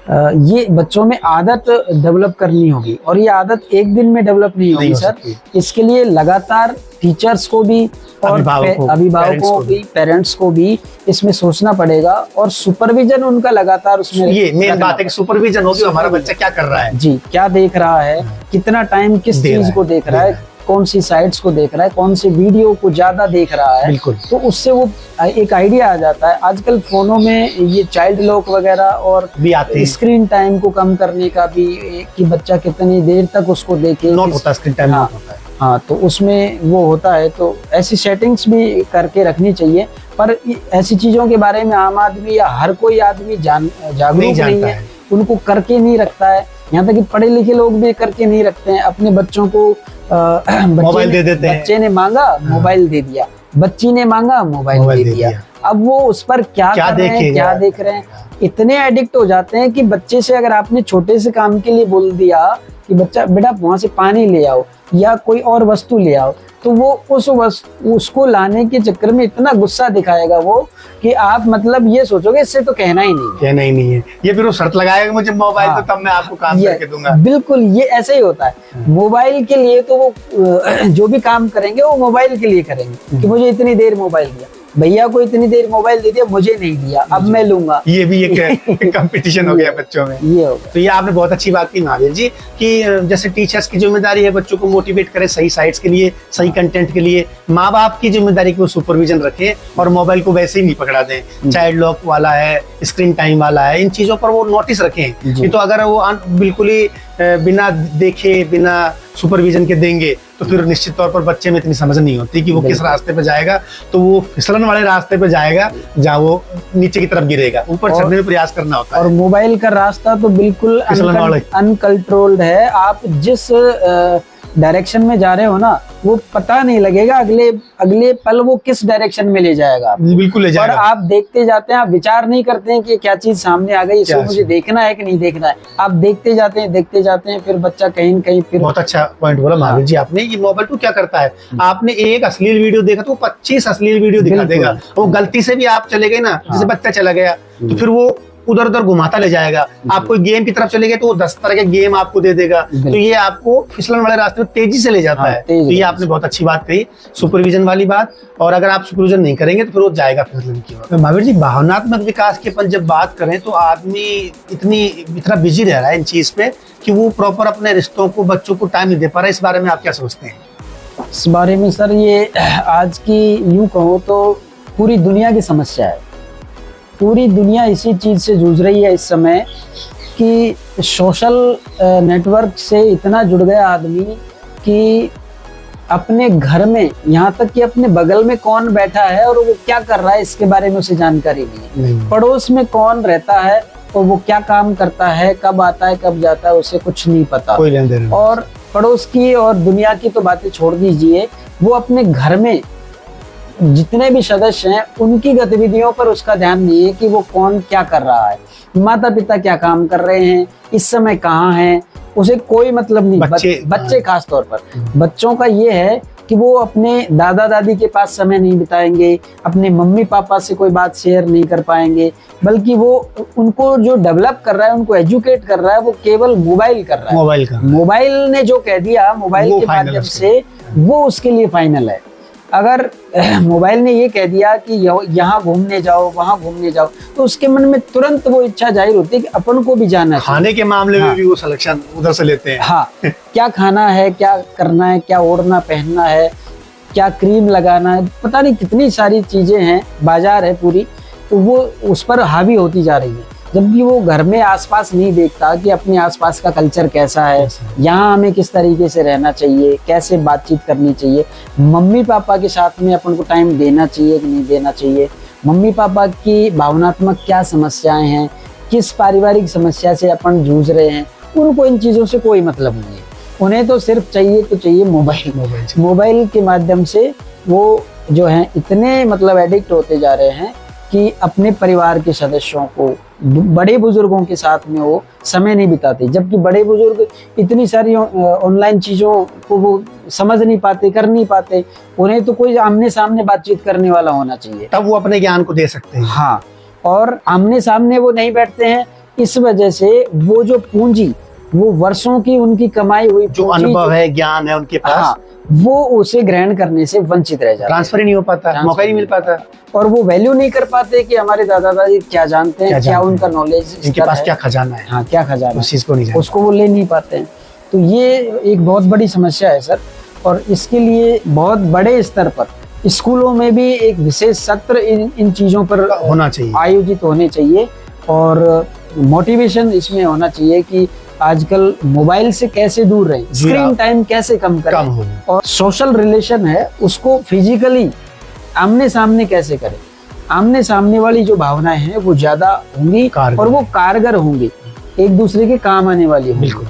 ये बच्चों में आदत डेवलप करनी होगी और ये आदत एक दिन में डेवलप नहीं होगी सर। इसके लिए लगातार टीचर्स को भी और अभिभावकों को भी, पेरेंट्स को भी इसमें सोचना पड़ेगा और सुपरविजन उनका लगातार उसमें, ये मेन बात है कि सुपरविजन होगी, हमारा बच्चा क्या कर रहा है, जी क्या देख रहा है, कितना टाइम किस चीज को देख रहा है, कौन सी साइट्स को देख रहा है, कौन से वीडियो को ज्यादा देख रहा है। बिल्कुल। तो उससे वो एक आइडिया आ जाता है। आजकल फोनों में ये चाइल्ड लॉक वगैरह और भी आते हैं, स्क्रीन टाइम को कम करने का भी, कि बच्चा कितनी देर तक उसको देखे, नोट होता है, स्क्रीन टाइम नोट होता है। हाँ, तो उसमें वो होता है, तो ऐसी सेटिंग्स भी करके रखनी चाहिए। पर ऐसी चीजों के बारे में आम आदमी या हर कोई आदमी जागरूक नहीं है, उनको करके नहीं रखता है। यहाँ तक कि पढ़े लिखे लोग भी करके नहीं रखते हैं। अपने बच्चों को मोबाइल दे देते हैं। बच्चे ने मांगा मोबाइल दे दिया, बच्ची ने मांगा मोबाइल दे दिया। अब वो उस पर क्या कर रहे हैं, क्या देख रहे हैं, इतने एडिक्ट हो जाते हैं कि बच्चे से अगर आपने छोटे से काम के लिए बोल दिया कि बच्चा बेटा वहां से पानी ले आओ या कोई और वस्तु ले आओ, तो वो उसको लाने के चक्कर में इतना गुस्सा दिखाएगा वो कि आप मतलब ये सोचोगे इससे तो कहना ही नहीं है। ये फिर वो शर्त लगाएगा मुझे मोबाइल, तो तब मैं आपको काम करके दूंगा। बिल्कुल, ये ऐसे ही होता है। मोबाइल के लिए तो वो जो भी काम करेंगे वो मोबाइल के लिए करेंगे कि मुझे इतनी देर मोबाइल दिया, भैया को इतनी देर मोबाइल दे दिया, मुझे नहीं दिया, अब मैं लूंगा। ये भी एक कंपटीशन हो गया बच्चों में। ये हो गया। तो ये आपने बहुत अच्छी बात की महावीर जी कि जैसे टीचर्स की जिम्मेदारी है बच्चों को मोटिवेट करें सही साइट्स के लिए, सही कंटेंट के लिए। माँ बाप की जिम्मेदारी को सुपरविजन रखें और मोबाइल को वैसे ही नहीं पकड़ा दें। चाइल्ड लॉक वाला है, स्क्रीन टाइम वाला है, इन चीजों पर वो नोटिस रखें। नहीं तो अगर वो बिल्कुल ही बिना देखे, बिना सुपरविजन के देंगे तो फिर निश्चित तौर पर बच्चे में इतनी समझ नहीं होती कि वो किस रास्ते पे जाएगा। तो वो फिसलन वाले रास्ते पे जाएगा जहाँ वो नीचे की तरफ गिरेगा। ऊपर चढ़ने में प्रयास करना होता है। और मोबाइल का रास्ता तो बिल्कुल अनकंट्रोल्ड है। आप जिस डायरेक्शन में जा रहे हो ना, वो पता नहीं लगेगा अगले पल वो किस डायरेक्शन में ले जाएगा। बिल्कुल ले जाएगा। और आप देखते जाते हैं, आप विचार नहीं करते हैं कि क्या चीज सामने आ गई, इसको मुझे देखना है कि नहीं देखना है। आप देखते जाते हैं, फिर बच्चा कहीं न कहीं फिर। बहुत अच्छा पॉइंट बोला महावीर जी आपने। ये मोबाइल तो क्या करता है, आपने एक अश्लील वीडियो देखा तो 25 अश्लील वीडियो दिखा देगा। वो गलती से भी आप चले गए ना, जैसे बच्चा चला गया तो फिर वो उधर उधर घुमाता ले जाएगा। आप कोई गेम की तरफ चले गए तो वो 10 तरह के गेम आपको दे देगा। तो ये आपको फिसलन वाले रास्ते में तेजी से ले जाता है। तो ये आपने बहुत अच्छी बात कही, सुपरविजन वाली बात। और अगर आप सुपरविजन नहीं करेंगे तो फिर वो जाएगा फिसलन की ओर। महावीर जी, भावनात्मक विकास की अपन जब बात करें तो आदमी इतना बिजी रह रहा है इन चीज पे कि वो प्रॉपर अपने रिश्तों को, बच्चों को टाइम नहीं दे पा रहा है। इस बारे में आप क्या सोचते हैं? इस बारे में सर, ये आज की यूं कहो तो पूरी दुनिया की समस्या है। पूरी दुनिया इसी चीज से जूझ रही है इस समय कि सोशल नेटवर्क से इतना जुड़ गया आदमी कि अपने घर में, यहाँ तक कि अपने बगल में कौन बैठा है और वो क्या कर रहा है इसके बारे में उसे जानकारी नहीं है। पड़ोस में कौन रहता है और वो क्या काम करता है, कब आता है कब जाता है, उसे कुछ नहीं पता। कोई लेन देन। और पड़ोस की और दुनिया की तो बातें छोड़ दीजिए, वो अपने घर में जितने भी सदस्य हैं उनकी गतिविधियों पर उसका ध्यान नहीं है कि वो कौन क्या कर रहा है, माता पिता क्या काम कर रहे हैं, इस समय कहाँ हैं, उसे कोई मतलब नहीं। बच्चे खास तौर पर बच्चों का ये है कि वो अपने दादा दादी के पास समय नहीं बिताएंगे, अपने मम्मी पापा से कोई बात शेयर नहीं कर पाएंगे, बल्कि वो उनको जो डेवलप कर रहा है, उनको एजुकेट कर रहा है, वो केवल मोबाइल कर रहा है। मोबाइल ने जो कह दिया, मोबाइल के माध्यम से वो उसके लिए फाइनल है। अगर मोबाइल ने ये कह दिया कि यहाँ घूमने जाओ, वहाँ घूमने जाओ, तो उसके मन में तुरंत वो इच्छा जाहिर होती है कि अपन को भी जाना है। खाने के मामले में भी वो सिलेक्शन उधर से लेते हैं। हाँ, क्या खाना है, क्या करना है, क्या ओढ़ना पहनना है, क्या क्रीम लगाना है, पता नहीं कितनी सारी चीजें हैं, बाजार है पूरी, तो वो उस पर हावी होती जा रही है। जबकि वो घर में आसपास नहीं देखता कि अपने आसपास का कल्चर कैसा है, यहाँ हमें किस तरीके से रहना चाहिए, कैसे बातचीत करनी चाहिए, मम्मी पापा के साथ में अपन को टाइम देना चाहिए कि नहीं देना चाहिए, मम्मी पापा की भावनात्मक क्या समस्याएं हैं, किस पारिवारिक समस्या से अपन जूझ रहे हैं, उनको इन चीज़ों से कोई मतलब नहीं है। उन्हें तो सिर्फ चाहिए मोबाइल के माध्यम से वो जो है इतने मतलब एडिक्ट होते जा रहे हैं कि अपने परिवार के सदस्यों को, बड़े बुजुर्गों के साथ में वो समय नहीं बिताते। जबकि बड़े बुजुर्ग इतनी सारी ऑनलाइन चीज़ों को वो समझ नहीं पाते, कर नहीं पाते। उन्हें तो कोई आमने सामने बातचीत करने वाला होना चाहिए, तब वो अपने ज्ञान को दे सकते हैं। हाँ, और आमने सामने वो नहीं बैठते हैं। इस वजह से वो जो पूंजी, वो वर्षों की उनकी कमाई हुई जो अनुभव है, ज्ञान है उनके पास, हाँ, वो उसे ग्रहण करने से वंचित रह जाते हैं। ट्रांसफर ही नहीं हो पाता, मौका ही नहीं मिल पाता, और वो वैल्यू नहीं कर पाते कि हमारे दादा दादी क्या जानते हैं, क्या उनका नॉलेज, इनके पास क्या खजाना है। हाँ, क्या खजाना, उस चीज को नहीं, उसको वो ले नहीं पाते हैं। तो ये एक बहुत बड़ी समस्या है सर, और इसके लिए बहुत बड़े स्तर पर स्कूलों में भी एक विशेष सत्र इन चीजों पर होना चाहिए, आयोजित होने चाहिए, और मोटिवेशन इसमें होना चाहिए कि आजकल मोबाइल से कैसे दूर रहें, जी, स्क्रीन आप टाइम कैसे कम करें, कम हो। और सोशल रिलेशन है उसको फिजिकली आमने सामने कैसे करें। आमने सामने वाली जो भावनाएं हैं वो ज्यादा होंगी और वो कारगर होंगी, एक दूसरे के काम आने वाली होंगी। बिल्कुल,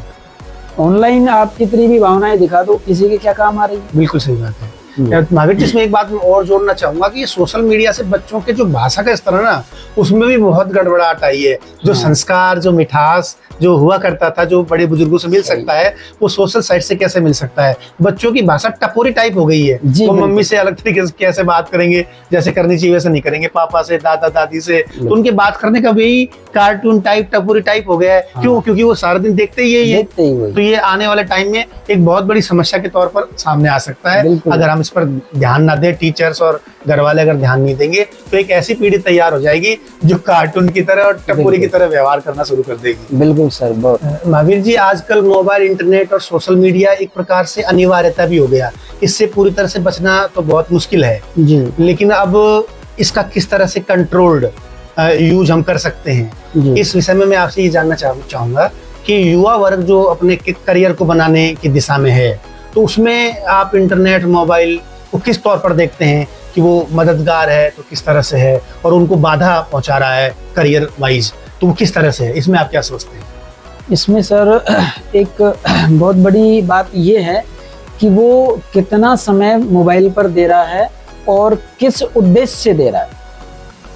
ऑनलाइन आप कितनी भी भावनाएं दिखा दो, किसी के क्या काम आ रही है। बिल्कुल सही बात है। महावीर जी, इसमें एक बात मैं और जोड़ना चाहूंगा कि सोशल मीडिया से बच्चों के जो भाषा का स्तर है ना, उसमें भी बहुत गड़बड़ाहट आई है। जो संस्कार, जो मिठास जो हुआ करता था, जो बड़े बुजुर्गों से मिल सकता है, वो सोशल साइट से कैसे मिल सकता है। बच्चों की भाषा टपोरी टाइप हो गई है। वो मम्मी से अलग तरीके से कैसे बात करेंगे, जैसे करनी चाहिए वैसे नहीं करेंगे, पापा से, दादा दादी से, तो उनके बात करने का भी कार्टून टाइप, टपोरी टाइप हो गया है। क्यों? क्योंकि वो सारा दिन देखते ही है। तो ये आने वाले टाइम में एक बहुत बड़ी समस्या के तौर पर सामने आ सकता है। अगर हम इस पर ध्यान ना दें, टीचर्स और घर वाले अगर ध्यान नहीं देंगे, तो एक ऐसी पीढ़ी तैयार हो जाएगी जो कार्टून की तरह और टपोरी की तरह व्यवहार करना शुरू कर देगी। बिल्कुल सर, बहुत। महावीर जी, आजकल मोबाइल, इंटरनेट और सोशल मीडिया एक प्रकार से अनिवार्यता भी हो गया। इससे पूरी तरह से बचना तो बहुत मुश्किल है जी, लेकिन अब इसका किस तरह से कंट्रोल्ड यूज हम कर सकते हैं, इस विषय में मैं आपसे ये जानना चाहूंगा कि युवा वर्ग जो अपने करियर को बनाने की दिशा में है, तो उसमें आप इंटरनेट, मोबाइल को किस तौर पर देखते हैं कि वो मददगार है तो किस तरह से है, और उनको बाधा पहुंचा रहा है करियर वाइज, तो वो किस तरह से है, इसमें आप क्या सोचते हैं? इसमें सर एक बहुत बड़ी बात ये है कि वो कितना समय मोबाइल पर दे रहा है और किस उद्देश्य से दे रहा है।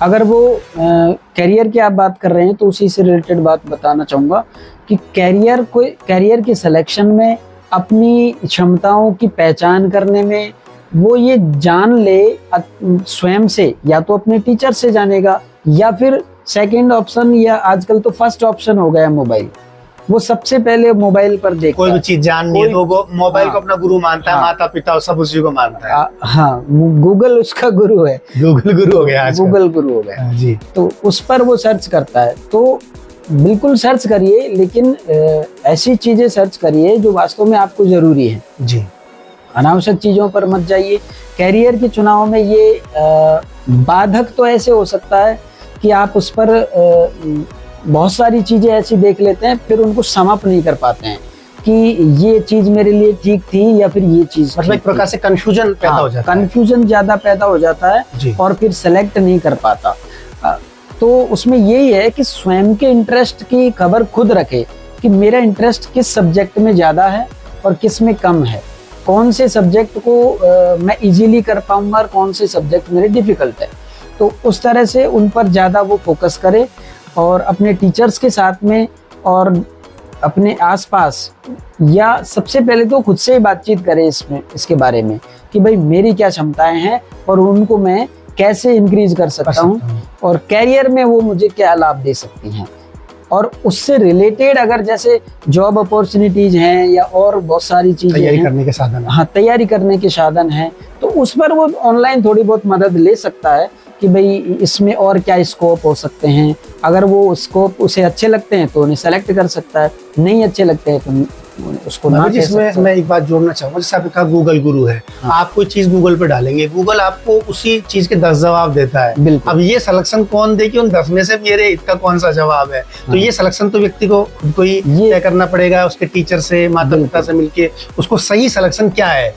अगर वो करियर की आप बात कर रहे हैं तो उसी से रिलेटेड बात बताना चाहूँगा कि करियर की सिलेक्शन में, अपनी क्षमताओं की पहचान करने में, वो ये जान ले स्वयं से, या तो अपने टीचर से जानेगा, या फिर सेकंड ऑप्शन, या आजकल तो फर्स्ट ऑप्शन हो गया मोबाइल, वो सबसे पहले मोबाइल पर देखता है। कोई भी चीज जाननी है तो वो मोबाइल को अपना गुरु मानता है, माता पिता सब उसी को मानता है। हाँ, गूगल उसका गुरु है, गूगल गुरु हो गया, गूगल गुरु हो गया जी। तो उस पर वो सर्च करता है। तो बिल्कुल सर्च करिए, लेकिन ऐसी चीजें सर्च करिए जो वास्तव में आपको जरूरी है जी। अनावश्यक चीजों पर मत जाइए। कैरियर के चुनाव में ये बाधक तो ऐसे हो सकता है कि आप उस पर बहुत सारी चीजें ऐसी देख लेते हैं, फिर उनको समाप्त नहीं कर पाते हैं कि ये चीज मेरे लिए ठीक थी या फिर ये चीज, मतलब एक प्रकार से कंफ्यूजन पैदा हो जाता है। कंफ्यूजन ज्यादा पैदा हो जाता है और फिर सेलेक्ट नहीं कर पाता। तो उसमें यही है कि स्वयं के इंटरेस्ट की खबर खुद रखे कि मेरा इंटरेस्ट किस सब्जेक्ट में ज्यादा है और किस में कम है, कौन से सब्जेक्ट को मैं इजीली कर पाऊंगा और कौन से सब्जेक्ट मेरे डिफिकल्ट है। तो उस तरह से उन पर ज़्यादा वो फोकस करे और अपने टीचर्स के साथ में और अपने आसपास, या सबसे पहले तो खुद से ही बातचीत करें इसके बारे में कि भाई मेरी क्या क्षमताएं हैं और उनको मैं कैसे इंक्रीज कर सकता हूँ और कैरियर में वो मुझे क्या लाभ दे सकती हैं। और उससे रिलेटेड अगर जैसे जॉब अपॉर्चुनिटीज हैं या और बहुत सारी चीजें तैयारी करने के साधन, हाँ, तैयारी करने के साधन हैं, तो उस पर वो ऑनलाइन थोड़ी बहुत मदद ले सकता है कि भाई इसमें और क्या स्कोप हो सकते हैं। अगर वो स्कोप उसे अच्छे लगते हैं तो उन्हें सेलेक्ट कर सकता है, नहीं अच्छे लगते हैं तो उसको ना। इसमें मैं एक बात जोड़ना चाहूंगा, जैसे आपने कहा गूगल गुरु है। आप कोई चीज गूगल पे डालेंगे, गूगल आपको उसी चीज के 10 जवाब देता है। अब ये सिलेक्शन कौन दे कि उन 10 में से मेरे इसका कौन सा जवाब है, तो ये सिलेक्शन तो व्यक्ति को खुद को ही तय करना पड़ेगा, उसके टीचर से, माता पिता से मिलके उसको सही सिलेक्शन क्या है।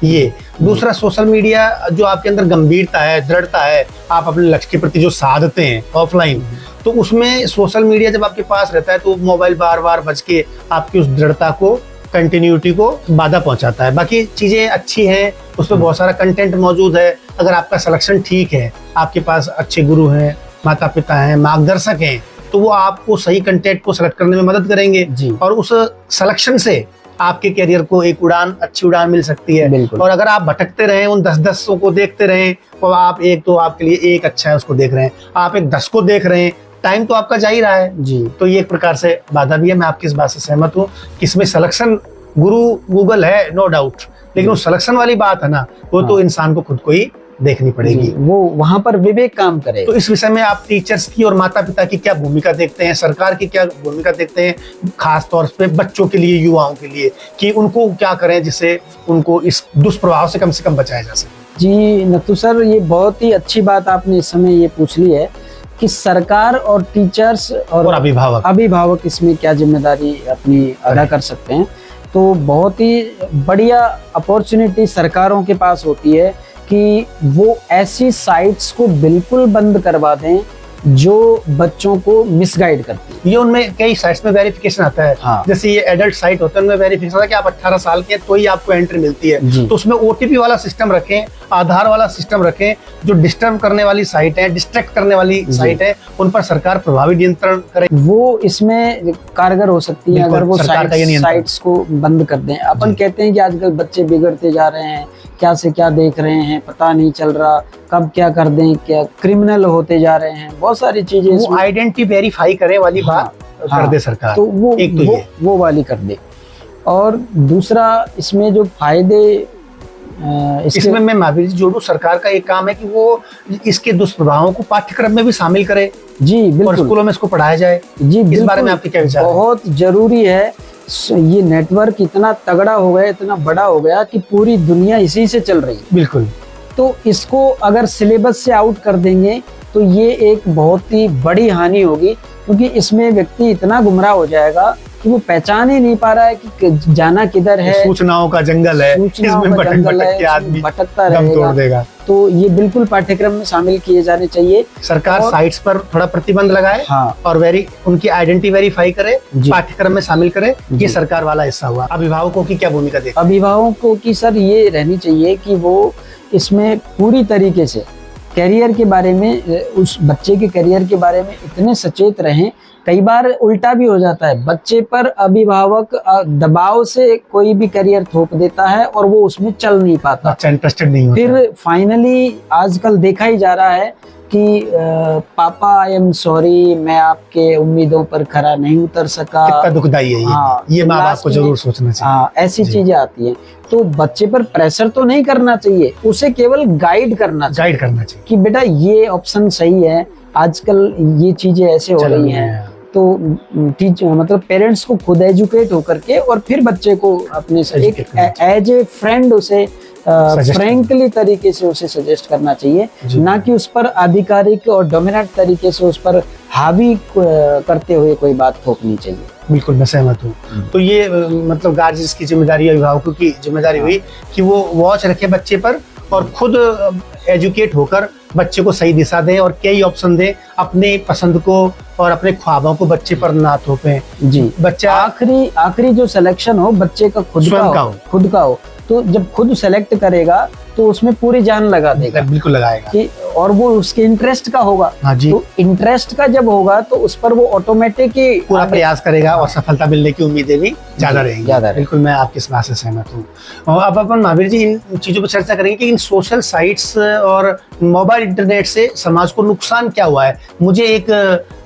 ये दूसरा, सोशल मीडिया जो आपके अंदर गंभीरता है, दृढ़ता है, आप अपने लक्ष्य के प्रति जो साधते हैं ऑफलाइन, तो उसमें सोशल मीडिया जब आपके पास रहता है तो मोबाइल बार बार बज के आपकी उस दृढ़ता को, कंटिन्यूटी को बाधा पहुंचाता है। बाकी चीजें अच्छी हैं, उसमें बहुत सारा कंटेंट मौजूद है। अगर आपका सिलेक्शन ठीक है, आपके पास अच्छे गुरु हैं, माता पिता हैं, मार्गदर्शक हैं, तो वो आपको सही कंटेंट को सेलेक्ट करने में मदद करेंगे और उस सिलेक्शन से आपके करियर को एक उड़ान, अच्छी उड़ान मिल सकती है। और अगर आप भटकते रहें, उन 10 को देखते रहें, और आप एक तो आपके लिए एक अच्छा है उसको देख रहे हैं, आप एक 10 को देख रहे हैं, टाइम तो आपका जा ही रहा है जी। तो ये एक प्रकार से बाधा भी है। मैं आपकी इस बात से सहमत हूँ कि इसमें सिलेक्शन गुरु गूगल है, नो डाउट, लेकिन वो सिलेक्शन वाली बात है ना, वो तो इंसान को खुद को ही देखनी पड़ेगी, वो वहां पर विवेक काम करे। तो इस विषय में आप टीचर्स की और माता पिता की क्या भूमिका देखते हैं, सरकार की क्या भूमिका देखते हैं, खास तौर पे बच्चों के लिए, युवाओं के लिए, कि उनको क्या करें जिससे उनको इस दुष्प्रभाव से कम बचाया जा सके? जी नथु सर, ये बहुत ही अच्छी बात आपने इस समय ये पूछ ली है कि सरकार और टीचर्स और अभिभावक इसमें क्या जिम्मेदारी अपनी अदा कर सकते हैं। तो बहुत ही बढ़िया अपॉर्चुनिटी सरकारों के पास होती है कि वो ऐसी साइट्स को बिल्कुल बंद करवा दें जो बच्चों को मिसगाइड करती है। ये उनमें कई साइट्स में वेरिफिकेशन आता है। हाँ। जैसे ये एडल्ट साइट होता है, उनमें वेरिफिकेशन आता है कि आप 18 साल के हैं तो ही आपको एंट्री मिलती है। तो उसमें ओटीपी वाला सिस्टम रखें, आधार वाला सिस्टम रखें। जो डिस्टर्ब करने वाली साइट है, डिस्ट्रैक्ट करने वाली साइट है, उन पर सरकार प्रभावी नियंत्रण करे। वो इसमें कारगर हो सकती है अगर वो साइट्स को बंद कर दें। अपन कहते हैं कि आजकल बच्चे बिगड़ते जा रहे हैं, क्या से क्या देख रहे हैं पता नहीं चल रहा, कब क्या कर दें, क्या क्रिमिनल होते जा रहे हैं, बहुत सारी चीजें। वो आइडेंटिटी वेरीफाई करे वाली बात कर दे सरकार, तो वो वाली कर दे। और दूसरा इसमें जो फायदे इसमें मैं महावीर जी जोड़ू, सरकार का एक काम है कि वो इसके दुष्प्रभावों को पाठ्यक्रम में भी शामिल करे। जी बिल्कुल, और स्कूलों में इसको पढ़ाया जाए। जी इस बारे में आपके क्या विचार? बहुत जरूरी है। ये नेटवर्क इतना तगड़ा हो गया, इतना बड़ा हो गया कि पूरी दुनिया इसी से चल रही है। बिल्कुल। तो इसको अगर सिलेबस से आउट कर देंगे तो ये एक बहुत ही बड़ी हानि होगी, क्योंकि इसमें व्यक्ति इतना गुमराह हो जाएगा कि वो पहचान ही नहीं पा रहा है कि जाना किधर है। सूचनाओं का जंगल है, इसमें भटक के आदमी भटकता दम तोड़ देगा। तो ये बिल्कुल पाठ्यक्रम में शामिल किए जाने चाहिए। सरकार साइट्स पर थोड़ा प्रतिबंध लगाए। हाँ। और उनकी आइडेंटिटी वेरीफाई करे, पाठ्यक्रम में शामिल करे। ये सरकार वाला हिस्सा हुआ। अभिभावकों की क्या भूमिका देखते? अभिभावकों की सर ये रहनी चाहिए कि वो इसमें पूरी तरीके से करियर के बारे में, उस बच्चे के करियर के बारे में इतने सचेत रहें। कई बार उल्टा भी हो जाता है, बच्चे पर अभिभावक दबाव से कोई भी करियर थोप देता है और वो उसमें चल नहीं पाता, अच्छा इंटरेस्टेड नहीं होता। फिर फाइनली आजकल देखा ही जा रहा है कि पापा आई एम सॉरी, मैं आपके उम्मीदों पर खरा नहीं उतर सका। कितना दुखदाई है ये। हाँ, ये माँ बाप को जरूर सोचना चाहिए। हाँ, ऐसी चीजें आती हैं। तो बच्चे पर प्रेशर तो नहीं करना चाहिए, उसे केवल गाइड करना चाहिए कि बेटा ये ऑप्शन सही है, आजकल ये चीजें ऐसे हो रही हैं। तो टीचर मतलब पेरेंट्स को खुद एजुकेट होकर के और फिर बच्चे को अपने एज ए फ्रेंड उसे फ्रैंकली तरीके से उसे सजेस्ट करना चाहिए, ना कि उस पर आधिकारिक और डोमिनेंट तरीके से उस पर हावी करते हुए कोई बात थोपनी चाहिए। बिल्कुल मैं सहमत हूँ। तो ये मतलब गार्जियंस की जिम्मेदारी, अभिभावकों की जिम्मेदारी हुई कि वो वॉच रखे बच्चे पर और खुद एजुकेट होकर बच्चे को सही दिशा दें और कई ऑप्शन दें, अपने पसंद को और अपने ख्वाबों को बच्चे पर ना थोपें। जी, बच्चा आखिरी जो सिलेक्शन हो बच्चे का खुद का हो। तो जब खुद सेलेक्ट करेगा तो उसमें पूरी जान लगा देगा, बिल्कुल लगाएगा कि और वो उसके इंटरेस्ट का होगा। हाँ जी। तो इंटरेस्ट का जब होगा तो उस पर वो ऑटोमेटिक ही पूरा प्रयास करेगा और सफलता मिलने की उम्मीदें भी ज्यादा रहेंगी। बिल्कुल मैं आपकी इस बात से सहमत हूँ। और अब अपन महावीर जी इन चीजों पर चर्चा करेंगे कि इन सोशल साइट्स और मोबाइल इंटरनेट से समाज को नुकसान क्या हुआ है। मुझे एक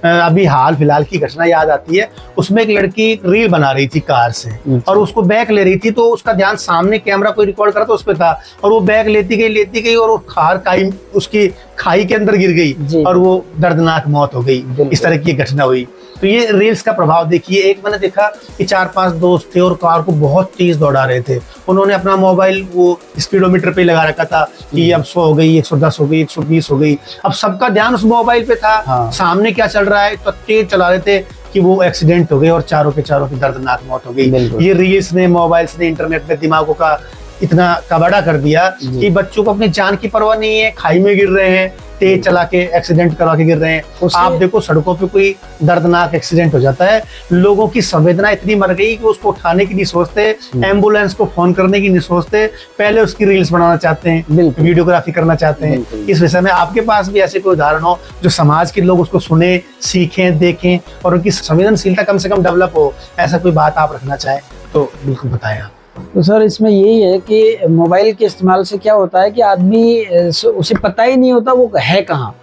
अभी हाल फिलहाल की घटना याद आती है। उसमें एक लड़की रील बना रही थी कार से और उसको बैक ले रही थी, तो उसका ध्यान सामने कैमरा कोई रिकॉर्ड करा तो उस पर था और वो बैक लेती गई और वो खाई उसकी खाई के अंदर गिर गई और वो दर्दनाक मौत हो गई। इस तरह की घटना हुई। तो ये रील्स का प्रभाव देखिए। एक मैंने देखा कि 4-5 दोस्त थे और कार को बहुत तेज दौड़ा रहे थे। उन्होंने अपना मोबाइल वो स्पीडोमीटर पे लगा रखा था कि अब 100 हो गई, 110 हो गई, 120 हो गई। अब सबका ध्यान उस मोबाइल पे था। हाँ। सामने क्या चल रहा है, तो तेज चला रहे थे कि वो एक्सीडेंट हो गए और चारों की दर्दनाक मौत हो गई। ये रील्स ने, मोबाइल्स ने, इंटरनेट ने दिमागों का इतना कबाड़ा कर दिया कि बच्चों को अपनी जान की परवाह नहीं है, खाई में गिर रहे हैं, तेज चला के एक्सीडेंट करवा के गिर रहे हैं। आप देखो सड़कों पे कोई दर्दनाक एक्सीडेंट हो जाता है, लोगों की संवेदना इतनी मर गई कि उसको उठाने की नहीं सोचते, एम्बुलेंस को फोन करने की नहीं सोचते, पहले उसकी रील्स बनाना चाहते हैं, वीडियोग्राफी करना चाहते हैं। इस विषय में आपके पास भी ऐसे कोई उदाहरण हो जो समाज के लोग उसको सुने, सीखें, देखें और उनकी संवेदनशीलता कम से कम डेवलप हो, ऐसा कोई बात आप रखना चाहें तो बिल्कुल बताएं आप। तो सर इसमें यही है कि मोबाइल के इस्तेमाल से क्या होता है कि आदमी उसे पता ही नहीं होता वो है कहाँ,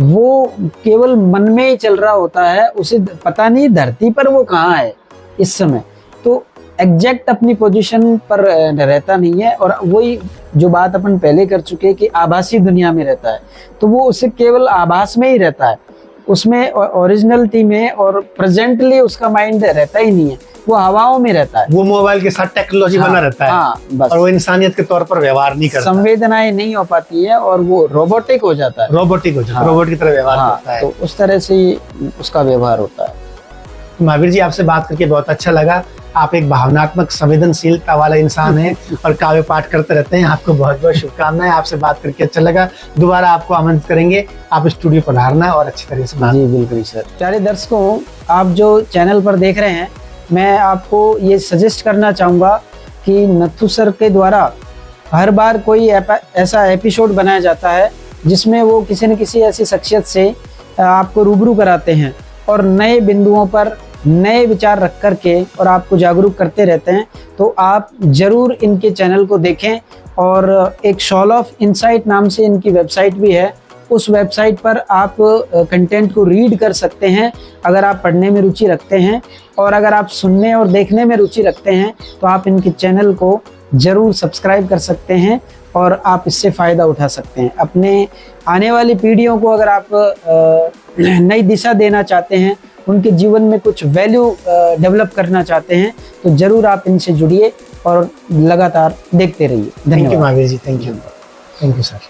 वो केवल मन में ही चल रहा होता है, उसे पता नहीं धरती पर वो कहाँ है इस समय। तो एग्जैक्ट अपनी पोजीशन पर रहता नहीं है और वही जो बात अपन पहले कर चुके कि आभासी दुनिया में रहता है, तो वो उसे केवल आभास में ही रहता है, उसमें ओरिजिनलिटी में और प्रेजेंटली उसका माइंड रहता ही नहीं है। वो हवाओं में रहता है, वो मोबाइल के साथ टेक्नोलॉजी हाँ, बना रहता है। हाँ, बस और वो इंसानियत के तौर पर व्यवहार नहीं करता, संवेदनाएं नहीं हो पाती है और वो रोबोटिक हो जाता है। रोबोटिक हो जाता है, हाँ, रोबोट की तरह व्यवहार करता हाँ, है। तो उस तरह से ही उसका व्यवहार होता है। महावीर जी, आपसे बात करके बहुत अच्छा लगा। आप एक भावनात्मक संवेदनशीलता वाला इंसान हैं और काव्य पाठ करते रहते हैं। आपको बहुत बहुत शुभकामनाएं। आपसे बात करके अच्छा लगा। दोबारा आपको आमंत्रित करेंगे, आप स्टूडियो पधारना और अच्छी तरह से बात। जी बिल्कुल सर। प्यारे दर्शकों, आप जो चैनल पर देख रहे हैं, मैं आपको ये सजेस्ट करना चाहूँगा कि नथु सर के द्वारा हर बार कोई ऐसा एपिसोड बनाया जाता है जिसमें वो किसी न किसी ऐसी शख्सियत से आपको रूबरू कराते हैं और नए बिंदुओं पर नए विचार रख करके और आपको जागरूक करते रहते हैं। तो आप जरूर इनके चैनल को देखें। और एक सॉल ऑफ इनसाइट नाम से इनकी वेबसाइट भी है, उस वेबसाइट पर आप कंटेंट को रीड कर सकते हैं अगर आप पढ़ने में रुचि रखते हैं। और अगर आप सुनने और देखने में रुचि रखते हैं तो आप इनके चैनल को ज़रूर सब्सक्राइब कर सकते हैं और आप इससे फ़ायदा उठा सकते हैं। अपने आने वाली पीढ़ियों को अगर आप नई दिशा देना चाहते हैं, उनके जीवन में कुछ वैल्यू डेवलप करना चाहते हैं, तो ज़रूर आप इनसे जुड़िए और लगातार देखते रहिए। थैंक यू धन्यवाद। Mahavir ji, thank you sir.